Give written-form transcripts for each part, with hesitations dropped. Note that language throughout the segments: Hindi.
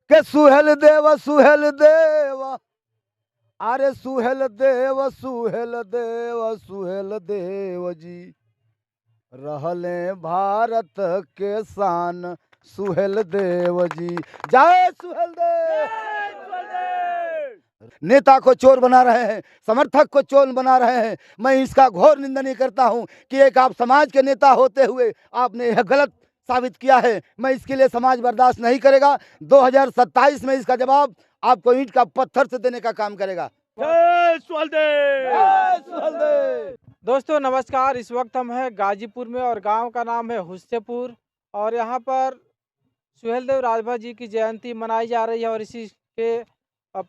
के सुहेल देव सुहेल देव, अरे सुहेल देव सुहेल देव सुहेल देव जी रहले भारत के शान सुहेल देव जी। जय सुहेल देव। नेता को चोर बना रहे हैं, समर्थक को चोर बना रहे हैं। मैं इसका घोर निंदनीय करता हूं कि एक आप समाज के नेता होते हुए आपने यह गलत साबित किया है। मैं इसके लिए समाज बर्दाश्त नहीं करेगा। 2027 में इसका जवाब आपको ईंट का पत्थर से देने का काम करेगा। जय सुहेलदेव। जय सुहेलदेव। दोस्तों नमस्कार। इस वक्त हम हैं गाजीपुर में और गांव का नाम है हुस्सेपुर और यहाँ पर सुहेलदेव राजभर जी की जयंती मनाई जा रही है और इसी के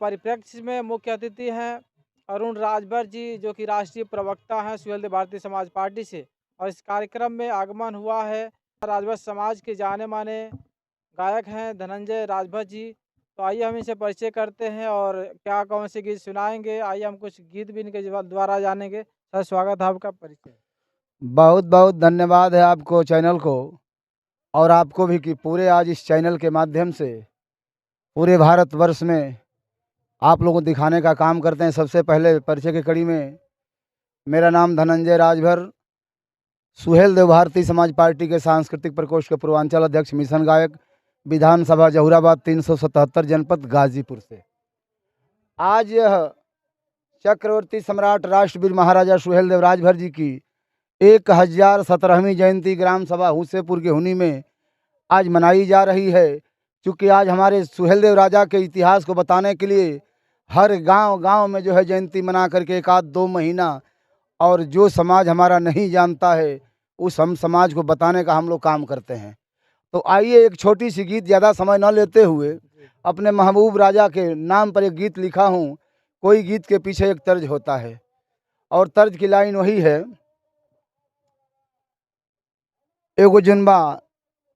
परिप्रेक्ष्य में मुख्य अतिथि हैं अरुण राजभर जी, जो कि राष्ट्रीय प्रवक्ता हैं सुहेलदेव भारतीय समाज पार्टी से। और इस कार्यक्रम में आगमन हुआ है राजभर समाज के जाने माने गायक हैं धनंजय राजभर जी। तो आइए हम इनसे परिचय करते हैं और क्या कौन से गीत सुनाएंगे, आइए हम कुछ गीत भी इनके द्वारा जानेंगे। सर स्वागत है आपका। परिचय। बहुत बहुत धन्यवाद है आपको चैनल को और आपको भी कि पूरे आज इस चैनल के माध्यम से पूरे भारतवर्ष में आप लोगों को दिखाने का काम करते हैं। सबसे पहले परिचय की कड़ी में मेरा नाम धनंजय राजभर, सुहेलदेव भारतीय समाज पार्टी के सांस्कृतिक प्रकोष्ठ के पूर्वांचल अध्यक्ष, मिशन गायक, विधानसभा जहुराबाद 377 जनपद गाजीपुर से। आज यह चक्रवर्ती सम्राट राष्ट्रवीर महाराजा सुहेलदेव राजभर जी की 1017वीं जयंती ग्राम सभा हुस्सेपुर के हुनी में आज मनाई जा रही है। क्योंकि आज हमारे सुहेलदेव राजा के इतिहास को बताने के लिए हर गांव में जो है जयंती मना करके एक आध 2 महीना, और जो समाज हमारा नहीं जानता है उस हम समाज को बताने का हम लोग काम करते हैं। तो आइए एक छोटी सी गीत, ज़्यादा समय न लेते हुए, अपने महबूब राजा के नाम पर एक गीत लिखा हूँ। कोई गीत के पीछे एक तर्ज होता है और तर्ज की लाइन वही है, एगो जनबा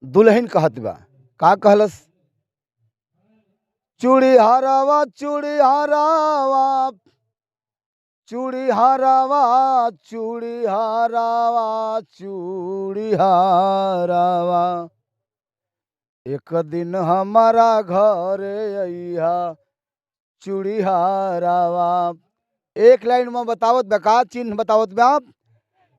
दुल्हन कहत बा, का कहलस, चूड़ी हारावा चूड़ी हारावा चूड़ी हारावा चूड़ी हारावा चूड़ी हारावा, एक दिन हमारा घर अइहा चूड़ी हारावा। एक लाइन में बतावत बका चिन्ह बतावत बा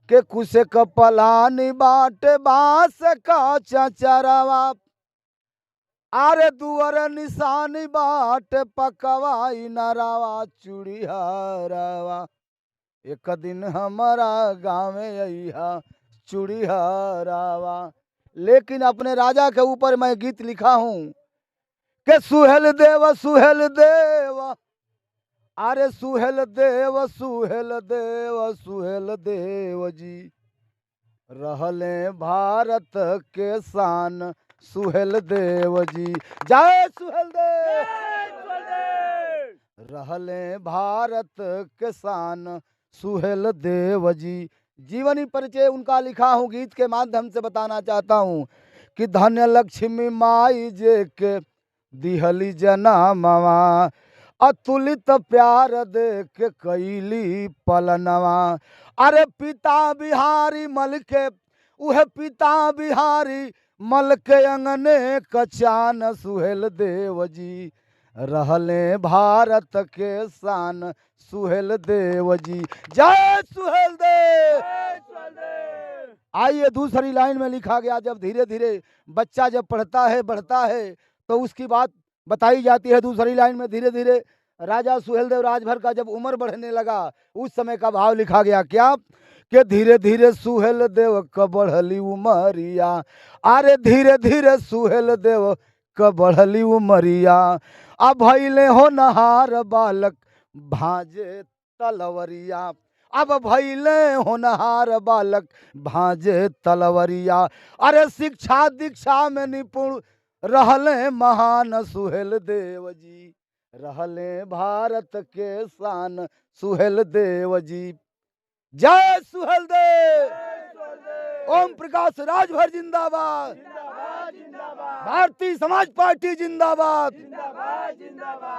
के कुसे कपलानी बाटे बास का चचरावा, आरे दुअर निशानी बाट पकवाई नरावा चूड़ी हारावा, एक दिन हमारा गाँव में अइहा चूड़ी हारावा। लेकिन अपने राजा के ऊपर मैं गीत लिखा हूँ कि सुहेल देव सुहेल देव, अरे सुहेल देव सुहेल देव सुहेल देव जी रहले भारत के शान सुहेल देव जी। जय सुहेल देव। रहले भारत के शान सुहेल देव जी। जीवनी परिचय उनका लिखा हूँ, गीत के माध्यम से बताना चाहता हूँ कि धन्य लक्ष्मी माई जे के दिहली जनमवा, अतुलित प्यार दे के कैली पलनवा, अरे पिता बिहारी मल के उहे पिता बिहारी मल के अंगने कचान सुहेल देव जी रहले भारत के शान सुहेल देव जी। जय सुहेल देव। आइए दूसरी लाइन में लिखा गया, जब धीरे धीरे बच्चा जब पढ़ता है बढ़ता है तो उसकी बात बताई जाती है। दूसरी लाइन में धीरे धीरे राजा सुहेलदेव राजभर का जब उम्र बढ़ने लगा उस समय का भाव लिखा गया, क्या कि धीरे धीरे सुहेलदेव क बढ़ली उमरिया, अरे धीरे धीरे सुहेलदेव क बढ़ली उमरिया, अब भैले हो नहार बालक भांजे तलवरिया, अब भैले होनहार बालक भांजे तलवरिया, अरे शिक्षा दीक्षा में निपुण रहले महान सुहेल देव जी रहले भारत के शान सुहेल देव जी। जय सुहेल देव। ओम प्रकाश राजभर जिंदाबाद, भारतीय समाज पार्टी जिंदाबाद।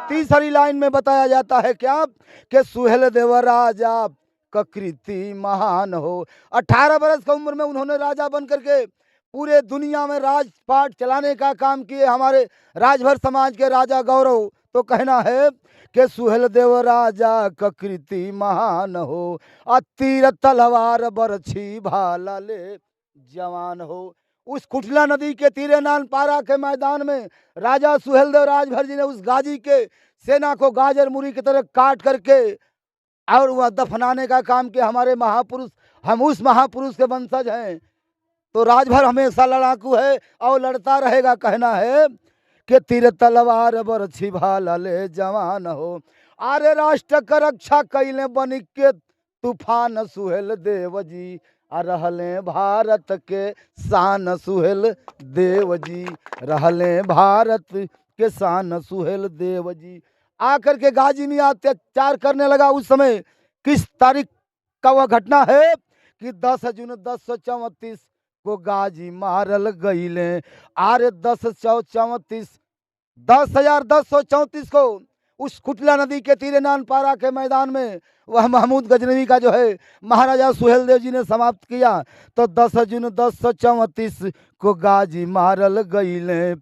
तीसरी लाइन में बताया जाता है क्या कि सुहेलदेव राजा का कृति महान हो। 18 वर्ष की उम्र में उन्होंने राजा बन करके पूरे दुनिया में राजपाट चलाने का काम किए हमारे राजभर समाज के राजा गौरव। तो कहना है कि सुहेल देव राजा का कृति महान हो, तीर तलवार बरछी भाला ले जवान हो। उस कुटला नदी के तीरे नानपारा के मैदान में राजा सुहेल देव राजभर जी ने उस गाजी के सेना को गाजर मुरी की तरह काट करके और वह दफनाने का काम किया हमारे महापुरुष। हम उस महापुरुष के वंशज हैं। तो राजभर हमेशा लड़ाकू है और लड़ता रहेगा। कहना है कि तीर तलवार बरछी भाला ले जवान हो, आरे राष्ट्र का रक्षा कैले बन के तूफान सुहेल देव जी, आ रहले भारत के शान सुहेल देव जी, रहले भारत के शान सुहेल देव जी। आकर के गाजी में अत्याचार करने लगा। उस समय किस तारीख का वह घटना है कि 10 जून 1034 को गाजी मारल गईले। आरे 10,1034 को उस कुटला नदी के तीरे नानपारा के मैदान में वह महमूद गजनवी का जो है महाराजा सुहेल देव जी ने समाप्त किया। तो 10 जून 1034 को गाजी मारल गईले।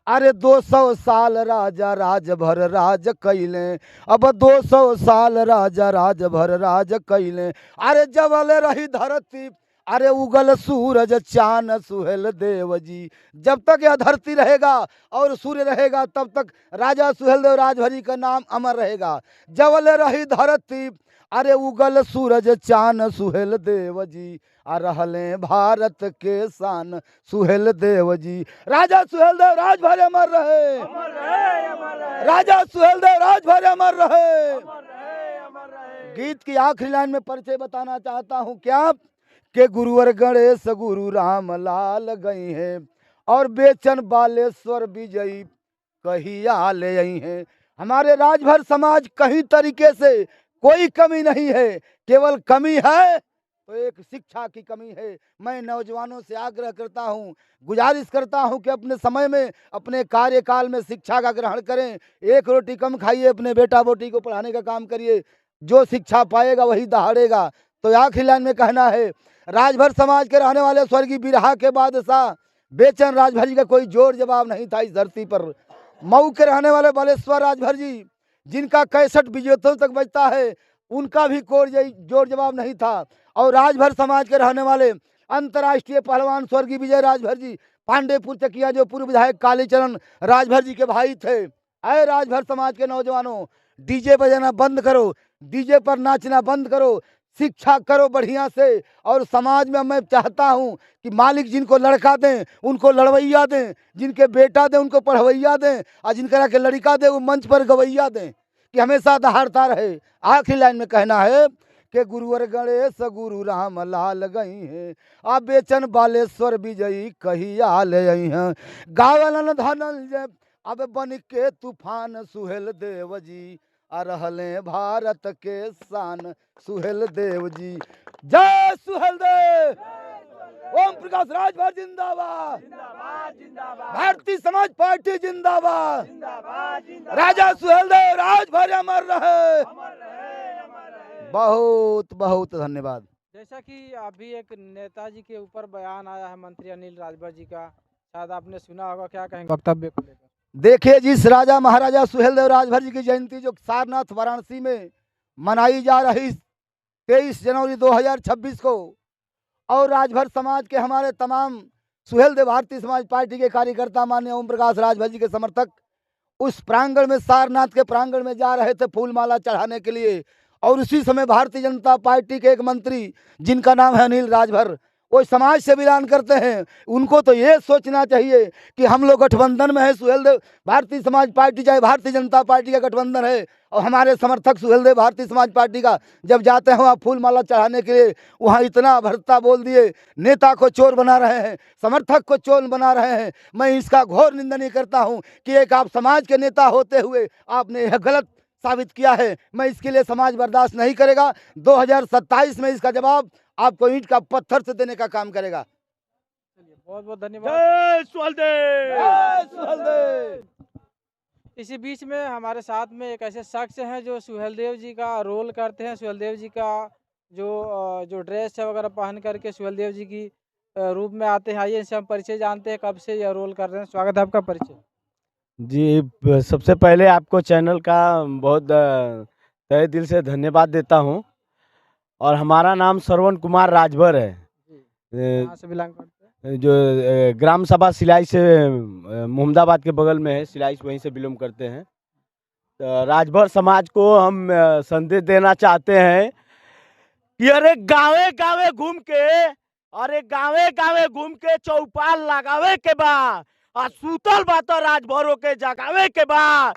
अरे 200 साल राजा राजभर राज कैले, अब 200 साल राजा राजभर राज कैले। अरे जबल रही धरती, अरे उगल सूरज चान सुहेल देव जी। जब तक यह धरती रहेगा और सूर्य रहेगा तब तक राजा सुहेल देव राजभरी का नाम अमर रहेगा। जबल रही धरती, अरे उगल सूरज चान सुहेल देव जी, आ रहले भारत के शान सुहेल देव जी। राजा सुहेल देव राजभर अमर रहे, अमर रहे, अमर रहे। राजा सुहेल देव राजभर अमर रहे। अमर रहे, अमर रहे। गीत की आखिरी लाइन में परिचय बताना चाहता हूँ क्या कि गुरुवर गणेश गुरु राम लाल गई हैं और बेचन बालेश्वर विजयी कहिया ले आई हैं। हमारे राजभर समाज कहीं तरीके से कोई कमी नहीं है, केवल कमी है तो एक शिक्षा की कमी है। मैं नौजवानों से आग्रह करता हूँ, गुजारिश करता हूँ कि अपने समय में अपने कार्यकाल में शिक्षा का ग्रहण करें। एक रोटी कम खाइए, अपने बेटा बेटी को पढ़ाने का काम करिए। जो शिक्षा पाएगा वही दहाड़ेगा। तो आखिरी लाइन में कहना है, राजभर समाज के रहने वाले स्वर्गीय बिरहा के बादशाह बेचन राजभर जी का कोई जोर जवाब नहीं था इस धरती पर। मऊ के रहने वाले बालेश्वर राजभर जी जिनका 61 विजेतों तक बचता है, उनका भी कोई जोर जवाब नहीं था। और राजभर समाज के रहने वाले अंतर्राष्ट्रीय पहलवान स्वर्गीय विजय राजभर जी पांडेपुर चकिया जो पूर्व विधायक कालीचरण राजभर जी के भाई थे। अरे राजभर समाज के नौजवानों, डीजे बजाना बंद करो, डीजे पर नाचना बंद करो, शिक्षा करो बढ़िया से। और समाज में मैं चाहता हूं कि मालिक जिनको लड़का दें उनको लड़वैया दें, जिनके बेटा दें उनको पढ़वैया दें, और जिनका के लड़का दें वो मंच पर गवैया दें, कि हमेशा दहाड़ता रहे। आखिरी लाइन में कहना है कि गुरुवर गणेश गुरु राम लाल गई हैं, आ बेचन बालेश्वर विजयी कहिया ले आई हैं। गावलन धनंजय अब बन के तूफान सुहेल देव जी, आ रहले भारत के शान सुहेल देव जी। जय सुहेल देव। ओम प्रकाश राजभर जिंदाबाद, जिंदाबाद, जिंदाबाद। भारतीय समाज पार्टी जिंदाबाद, जिंदाबाद, जिंदाबाद। राजा सुहेल देव राजभर अमर रहे। अमर रहे, अमर रहे। बहुत बहुत धन्यवाद। जैसा कि अभी एक नेताजी के ऊपर बयान आया है मंत्री अनिल राजभर जी का, शायद आपने सुना होगा, क्या कहेंगे वक्तव्य को लेकर? देखिए, जिस राजा महाराजा सुहेल देव राजभर जी की जयंती जो सारनाथ वाराणसी में मनाई जा रही 23 जनवरी 2026 को, और राजभर समाज के हमारे तमाम सुहेल देव भारतीय समाज पार्टी के कार्यकर्ता माननीय ओम प्रकाश राजभर जी के समर्थक उस प्रांगण में, सारनाथ के प्रांगण में जा रहे थे फूलमाला चढ़ाने के लिए। और उसी समय भारतीय जनता पार्टी के एक मंत्री जिनका नाम है अनिल राजभर, वो समाज से बिलोंग करते हैं। उनको तो ये सोचना चाहिए कि हम लोग गठबंधन में है, सुहेल देव भारतीय समाज पार्टी चाहे भारतीय जनता पार्टी का गठबंधन है, और हमारे समर्थक सुहेल देव भारतीय समाज पार्टी का जब जाते हैं वहाँ फूलमाला चढ़ाने के लिए, वहाँ इतना भरता बोल दिए, नेता को चोर बना रहे हैं, समर्थक को चोर बना रहे हैं। मैं इसका घोर निंदनीय करता हूँ कि एक आप समाज के नेता होते हुए आपने यह गलत साबित किया है। मैं इसके लिए समाज बर्दाश्त नहीं करेगा। 2027 में इसका जवाब आपको ईंट का पत्थर से देने का काम करेगा। चलिए, बहुत बहुत धन्यवाद। जय सुहेलदेव। जय सुहेलदेव। इसी बीच में हमारे साथ में एक ऐसे शख्स हैं जो सुहेलदेव जी का रोल करते हैं। सुहेलदेव जी का जो ड्रेस है वगैरह पहन करके सुहेलदेव जी की रूप में आते हैं। आइए इनसे हम परिचय जानते हैं, कब से यह रोल कर रहे हैं। स्वागत है आपका, परिचय। जी, सबसे पहले आपको चैनल का बहुत तहे दिल से धन्यवाद देता हूँ। और हमारा नाम श्रवण कुमार राजभर है। कहाँ से बिलोंग करते हैं? जो ग्राम सभा सिलाई से मोहम्मदाबाद के बगल में है, सिलाई वहीं से बिलोंग करते हैं। तो राजभर समाज को हम संदेश देना चाहते हैं कि अरे गाँवे गाँवे घूम के चौपाल लगावे के बा, आ सूतल बा तो राजभरों के जगावे के बा।